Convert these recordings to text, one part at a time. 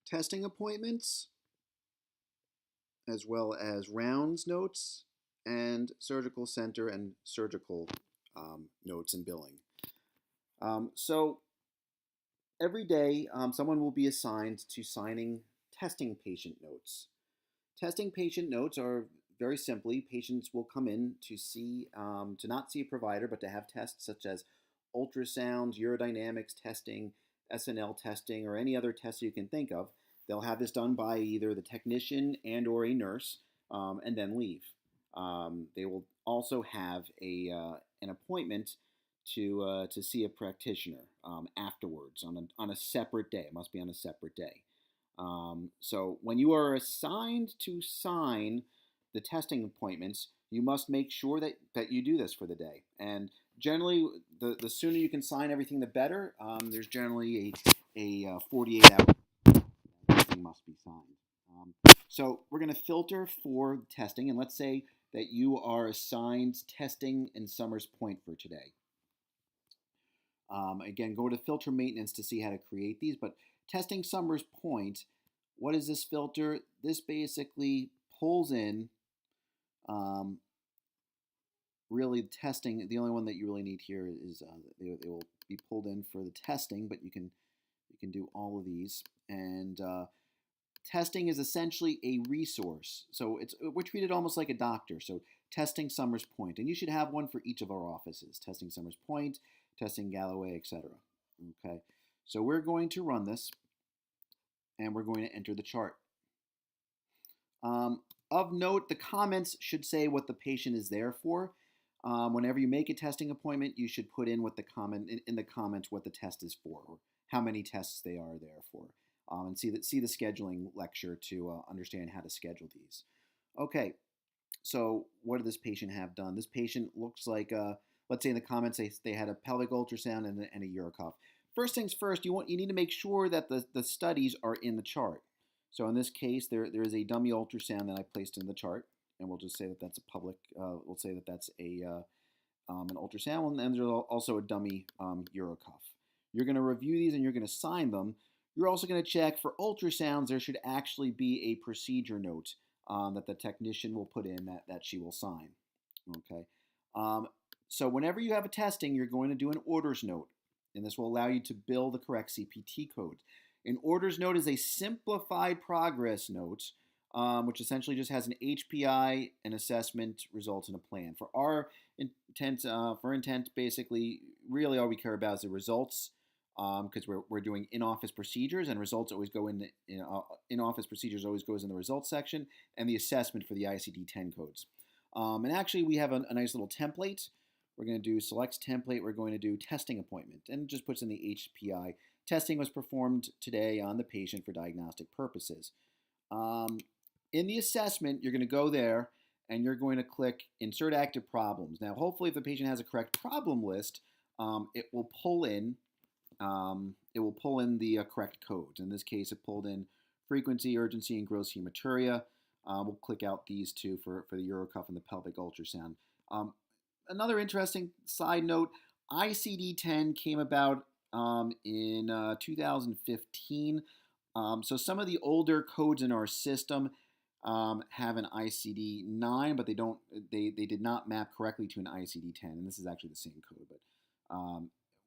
testing appointments, as well as rounds notes, and surgical center and surgical notes and billing. So every day, someone will be assigned to signing testing patient notes. Testing patient notes are very simply, patients will come in to see, to not see a provider, but to have tests such as ultrasounds, urodynamics testing, SNL testing, or any other test you can think of. They'll have this done by either the technician and or a nurse, and then leave. They will also have an appointment to see a practitioner afterwards on a separate day. It must be on a separate day. So when you are assigned to sign the testing appointments, you must make sure that you do this for the day. And generally, the sooner you can sign everything, the better. There's generally a 48-hour everything must be signed. So we're going to filter for testing, and let's say that you are assigned testing in Summers Point for today. Again, go to filter maintenance to see how to create these, but testing Summers Point, what is this filter? This basically pulls in really testing. The only one that you really need here is they will be pulled in for the testing, but you can do all of these. And testing is essentially a resource. So we're treated almost like a doctor. So testing Summers Point, and you should have one for each of our offices. Testing Summers Point, testing Galloway, etc. Okay, so we're going to run this, and we're going to enter the chart. Of note, the comments should say what the patient is there for. Whenever you make a testing appointment, you should put in what the comment in the comments what the test is for, or how many tests they are there for, and see the scheduling lecture to understand how to schedule these. Okay, so what did this patient have done? This patient looks like, let's say in the comments they had a pelvic ultrasound and a urocuff. First things first, you need to make sure that the studies are in the chart. So in this case, there is a dummy ultrasound that I placed in the chart, and we'll just say that that's a public. We'll say that that's an ultrasound, and there's also a dummy urocuff. You're going to review these and you're going to sign them. You're also going to check for ultrasounds. There should actually be a procedure note that the technician will put in that she will sign. Okay. So whenever you have a testing, you're going to do an orders note, and this will allow you to bill the correct CPT code. An orders note is a simplified progress note, which essentially just has an HPI, an assessment, results, and a plan. For our intent, basically, really all we care about is the results, because we're doing in-office procedures, and results always go in-office procedures always goes in the results section, and the assessment for the ICD-10 codes. And actually, we have a nice little template. We're going to do selects template. We're going to do testing appointment, and it just puts in the HPI. Testing was performed today on the patient for diagnostic purposes. In the assessment, you're going to go there and you're going to click Insert Active Problems. Now, hopefully, if the patient has a correct problem list, it will pull in the correct codes. In this case, it pulled in frequency, urgency, and gross hematuria. We'll click out these two for the urocuff and the pelvic ultrasound. Another interesting side note, ICD-10 came about in 2015. So some of the older codes in our system have an ICD-9, but they did not map correctly to an ICD-10, and this is actually the same code. But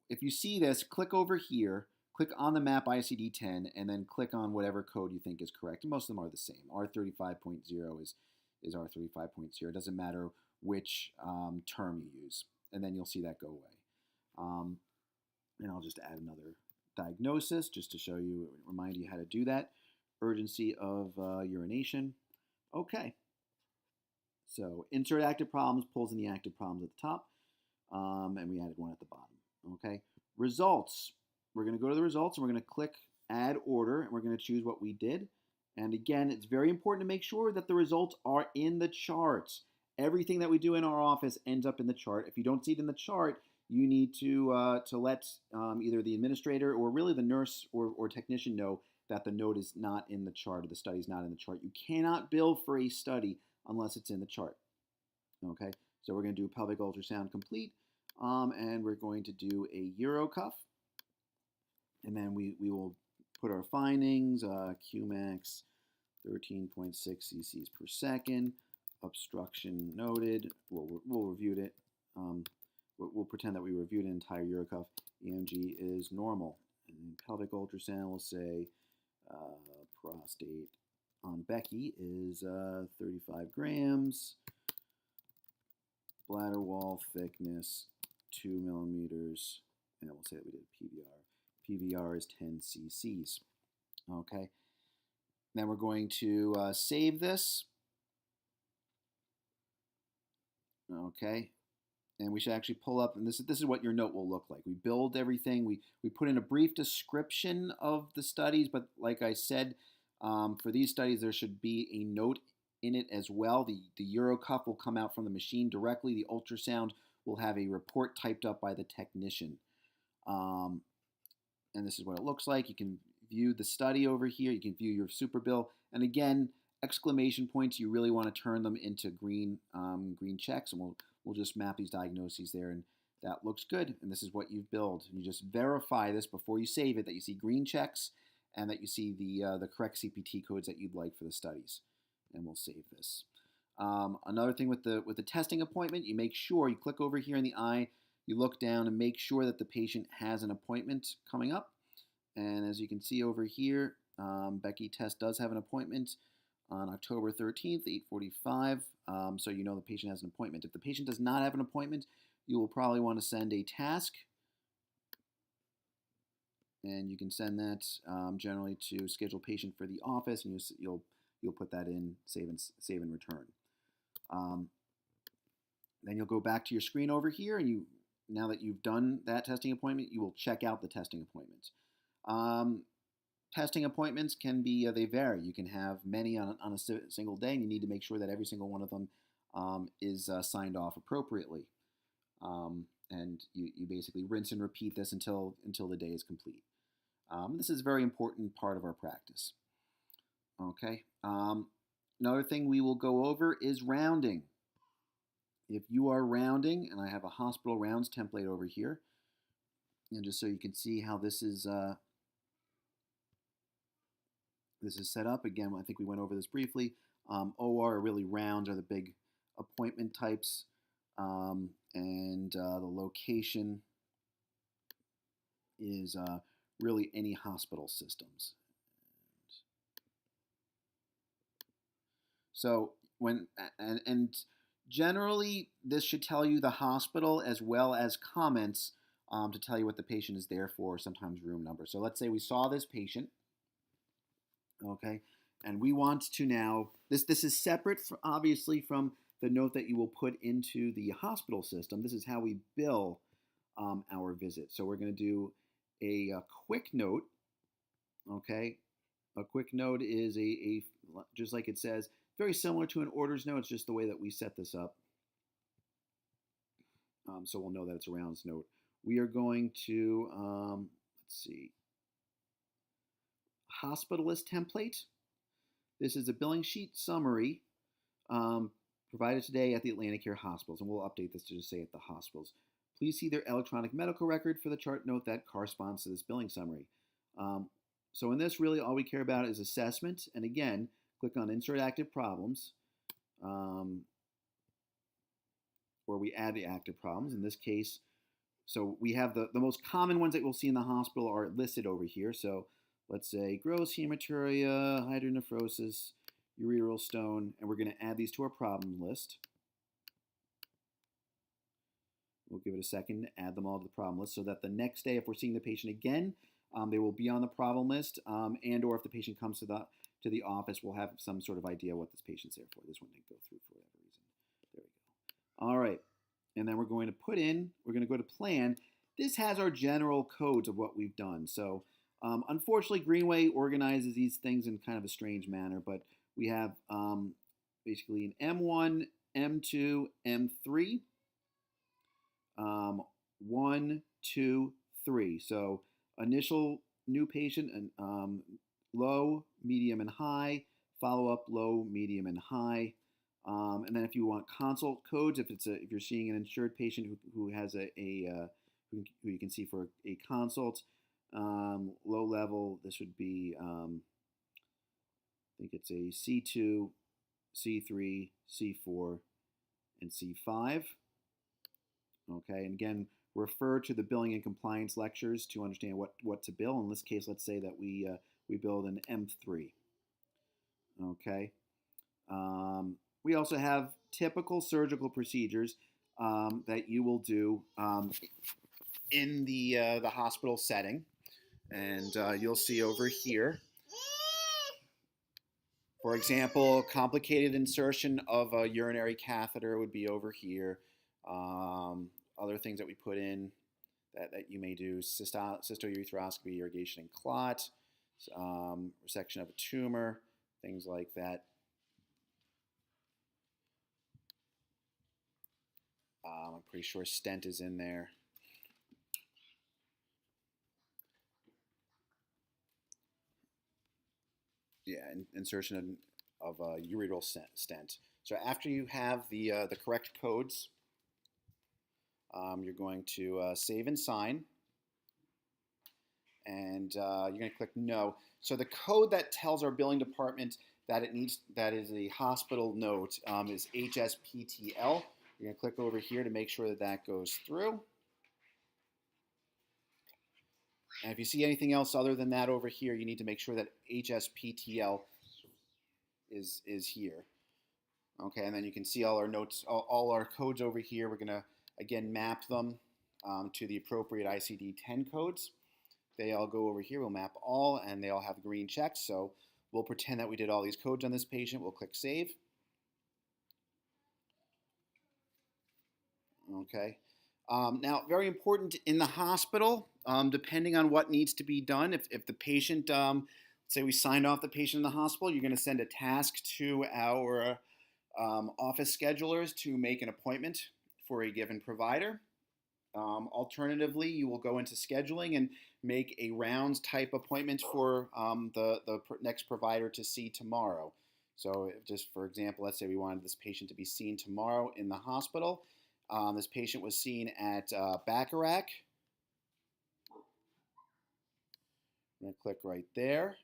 if you see this, click over here, click on the map ICD-10, and then click on whatever code you think is correct. And most of them are the same. R35.0 is R35.0. It doesn't matter which term you use, and then you'll see that go away. And I'll just add another diagnosis just to show you, remind you how to do that. Urgency of urination. Okay. So insert active problems, pulls in the active problems at the top, and we added one at the bottom. Okay. Results. We're going to go to the results, and we're going to click Add Order, and we're going to choose what we did. And again, it's very important to make sure that the results are in the charts. Everything that we do in our office ends up in the chart. If you don't see it in the chart, you need to let either the administrator or really the nurse or technician know that the note is not in the chart or the study is not in the chart. You cannot bill for a study unless it's in the chart. Okay, so we're going to do pelvic ultrasound complete, and we're going to do a urocuff, and then we will put our findings, Qmax 13.6 cc's per second, obstruction noted, we'll review it, we'll pretend that we reviewed an entire urocuff, EMG is normal, and pelvic ultrasound will say prostate on Becky is 35 grams, bladder wall thickness 2 millimeters, and we'll say that we did PVR. PVR is 10 cc's. Okay. Then we're going to save this. Okay. And we should actually pull up, and this is what your note will look like. We build everything. We put in a brief description of the studies, but like I said, for these studies, there should be a note in it as well. The urocuff will come out from the machine directly. The ultrasound will have a report typed up by the technician. And this is what it looks like. You can view the study over here. You can view your super bill. And again, exclamation points, you really want to turn them into green checks, and we'll just map these diagnoses there, and that looks good. And this is what you've billed. And you just verify this before you save it, that you see green checks and that you see the correct CPT codes that you'd like for the studies. And we'll save this. Another thing with the testing appointment, you make sure you click over here in the eye, you look down and make sure that the patient has an appointment coming up. And as you can see over here, Becky Test does have an appointment on October 13th, 8:45. So you know the patient has an appointment. If the patient does not have an appointment, you will probably want to send a task. And you can send that generally to schedule patient for the office, and you'll put that in, save and return. Then you'll go back to your screen over here, and now that you've done that testing appointment, you will check out the testing appointment. Testing appointments can be, they vary. You can have many on a single day, and you need to make sure that every single one of them is signed off appropriately. And you basically rinse and repeat this until the day is complete. This is a very important part of our practice. Okay. Another thing we will go over is rounding. If you are rounding, and I have a hospital rounds template over here, and just so you can see how this is set up. Again, I think we went over this briefly. OR, really rounds, are the big appointment types, and the location is really any hospital systems. So and generally this should tell you the hospital as well as comments to tell you what the patient is there for, sometimes room number. So let's say we saw this patient, okay, and we want to now, this is separate obviously from the note that you will put into the hospital system. This is how we bill our visit. So we're going to do a quick note, okay. A quick note is just like it says, very similar to an orders note. It's just the way that we set this up. So we'll know that it's a rounds note. We are going to, let's see, hospitalist template. This is a billing sheet summary provided today at the Atlantic Care Hospitals, and we'll update this to just say at the hospitals. Please see their electronic medical record for the chart note that corresponds to this billing summary. So in this, really all we care about is assessment, and again, click on Insert Active Problems, where we add the active problems. In this case, so we have the most common ones that we'll see in the hospital are listed over here. So let's say gross hematuria, hydronephrosis, ureteral stone, and we're going to add these to our problem list. We'll give it a second to add them all to the problem list so that the next day, if we're seeing the patient again, they will be on the problem list, and or if the patient comes to the office, we'll have some sort of idea what this patient's there for. This one didn't go through for whatever reason. There we go. All right. And then we're going to we're going to go to plan. This has our general codes of what we've done. So unfortunately, Greenway organizes these things in kind of a strange manner, but we have basically an M1, M2, M3, 1, 2, 3. So initial new patient and low, medium, and high, follow-up low, medium, and high. And then if you want consult codes, if you're seeing an insured patient who has who you can see for a consult, Low level, this would be, I think it's a C2, C3, C4, and C5. Okay, and again, refer to the billing and compliance lectures to understand what to bill. In this case, let's say that we build an M3. Okay. We also have typical surgical procedures that you will do in the hospital setting, and you'll see over here. For example, complicated insertion of a urinary catheter would be over here. Other things that we put in that you may do: cystourethropy, irrigation and clot, resection of a tumor, things like that. I'm pretty sure stent is in there. Yeah, insertion of a ureteral stent. So after you have the correct codes, you're going to save and sign, and you're going to click no. So the code that tells our billing department that that is a hospital note is HSPTL. You're going to click over here to make sure that that goes through. And if you see anything else other than that over here, you need to make sure that HSPTL is here. Okay, and then you can see all our notes, all our codes over here. We're going to, again, map them to the appropriate ICD-10 codes. They all go over here. We'll map all, and they all have green checks. So we'll pretend that we did all these codes on this patient. We'll click Save. Okay. Now, very important in the hospital, depending on what needs to be done, if the patient, say we signed off the patient in the hospital, you're going to send a task to our office schedulers to make an appointment for a given provider. Alternatively, you will go into scheduling and make a rounds type appointment for the next provider to see tomorrow. So just for example, let's say we wanted this patient to be seen tomorrow in the hospital. This patient was seen at Bacharach. I'm going to click right there.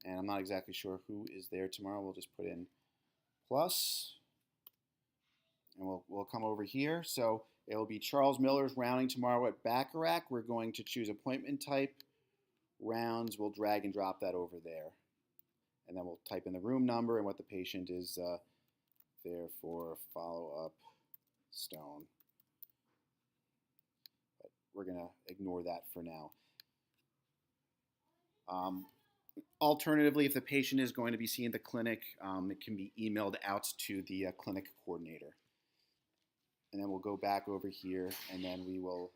And I'm not exactly sure who is there tomorrow. We'll just put in plus. And we'll come over here. So it will be Charles Miller's rounding tomorrow at Bacharach. We're going to choose appointment type, rounds. We'll drag and drop that over there. And then we'll type in the room number and what the patient is there for follow-up stone. But we're going to ignore that for now. Alternatively, if the patient is going to be seen at the clinic, it can be emailed out to the clinic coordinator. And then we'll go back over here, and then we will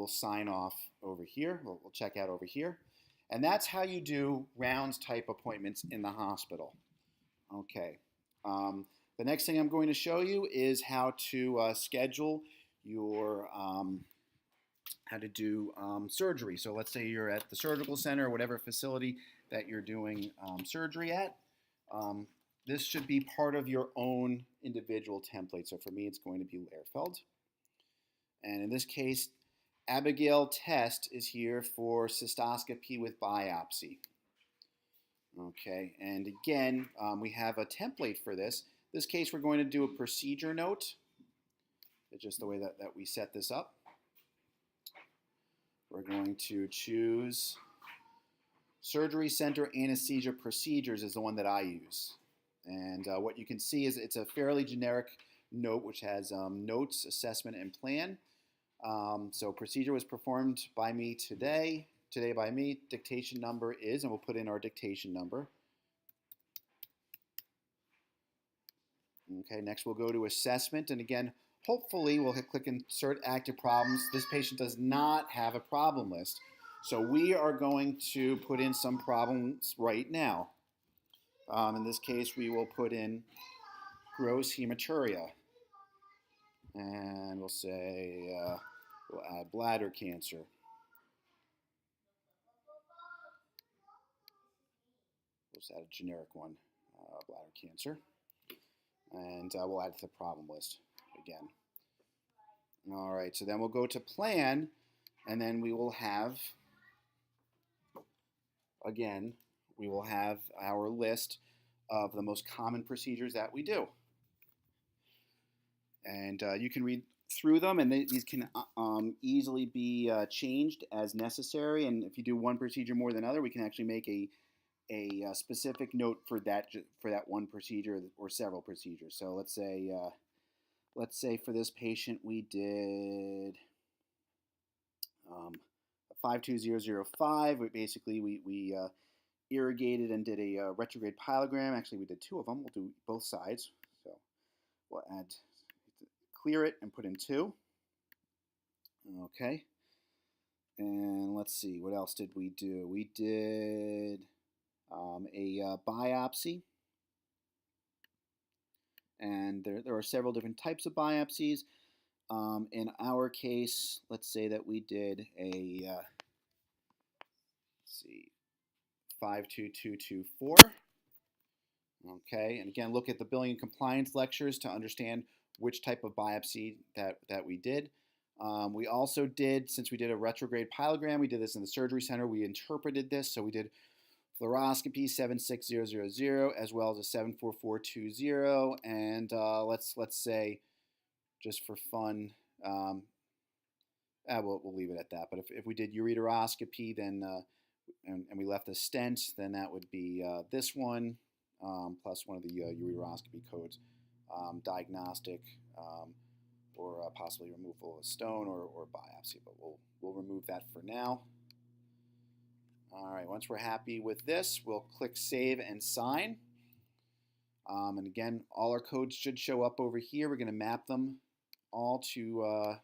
sign off over here. We'll check out over here. And that's how you do rounds type appointments in the hospital. Okay. The next thing I'm going to show you is how to schedule your how to do surgery. So let's say you're at the surgical center or whatever facility that you're doing surgery at. This should be part of your own individual template. So for me, it's going to be Lehrfeld. And in this case, Abigail Test is here for cystoscopy with biopsy. Okay, and again, we have a template for this. In this case, we're going to do a procedure note. It's just the way that we set this up. We're going to choose Surgery Center Anesthesia Procedures is the one that I use. And what you can see is it's a fairly generic note which has notes, assessment, and plan. So procedure was performed by me today by me. Dictation number is, and we'll put in our dictation number. Okay, next we'll go to assessment. And again, hopefully we'll click Insert Active Problems. This patient does not have a problem list. So we are going to put in some problems right now. In this case, we will put in gross hematuria. And we'll say, we'll add bladder cancer. We'll just add a generic one, bladder cancer. And we'll add it to the problem list again. All right, so then we'll go to plan. And then we will have, again, we will have our list of the most common procedures that we do. And you can read through them, and these can easily be changed as necessary. And if you do one procedure more than other, we can actually make a specific note for that one procedure or several procedures. So let's say for this patient we did 52005. We irrigated and did a retrograde pyelogram. Actually, we did two of them. We'll do both sides. So we'll add, clear it and put in two. Okay. And let's see, what else did we do? We did a biopsy. And there are several different types of biopsies. In our case, let's say that we did a, let's see, 52224. Okay, and again, look at the billing and compliance lectures to understand which type of biopsy that we did. We also did, since we did a retrograde pyelogram, we did this in the surgery center. We interpreted this, so we did fluoroscopy 76000 as well as a 74420. And let's say, just for fun, we'll leave it at that. But if we did ureteroscopy, then and we left a stent, then that would be this one plus one of the ureteroscopy codes, diagnostic, or possibly removal of a stone or biopsy. But we'll remove that for now. All right, once we're happy with this, we'll click Save and Sign. And again, all our codes should show up over here. We're going to map them all to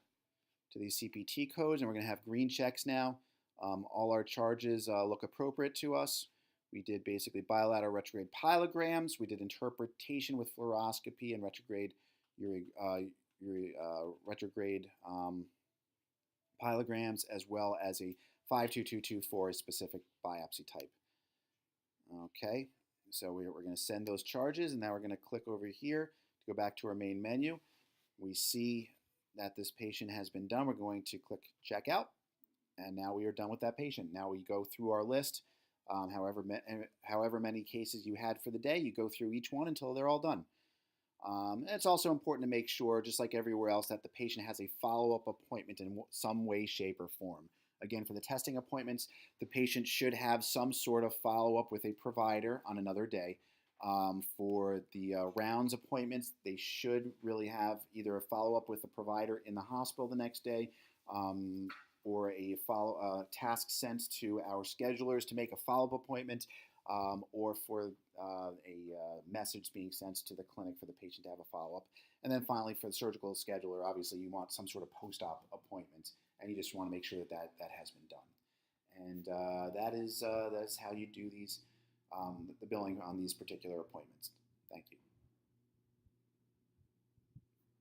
these CPT codes, and we're going to have green checks now. All our charges look appropriate to us. We did basically bilateral retrograde pyelograms. We did interpretation with fluoroscopy and retrograde retrograde pyelograms, as well as a 52224 specific biopsy type. Okay, so we're going to send those charges, and now we're going to click over here to go back to our main menu. We see that this patient has been done. We're going to click Checkout, and now we are done with that patient. Now we go through our list. However many cases you had for the day, you go through each one until they're all done. And it's also important to make sure, just like everywhere else, that the patient has a follow-up appointment in some way, shape, or form. Again, for the testing appointments, the patient should have some sort of follow-up with a provider on another day. For the rounds appointments, they should really have either a follow-up with a provider in the hospital the next day, or a task sent to our schedulers to make a follow-up appointment, or for a message being sent to the clinic for the patient to have a follow-up. And then finally, for the surgical scheduler, obviously you want some sort of post-op appointment, and you just want to make sure that has been done. And that's how you do these the billing on these particular appointments. Thank you.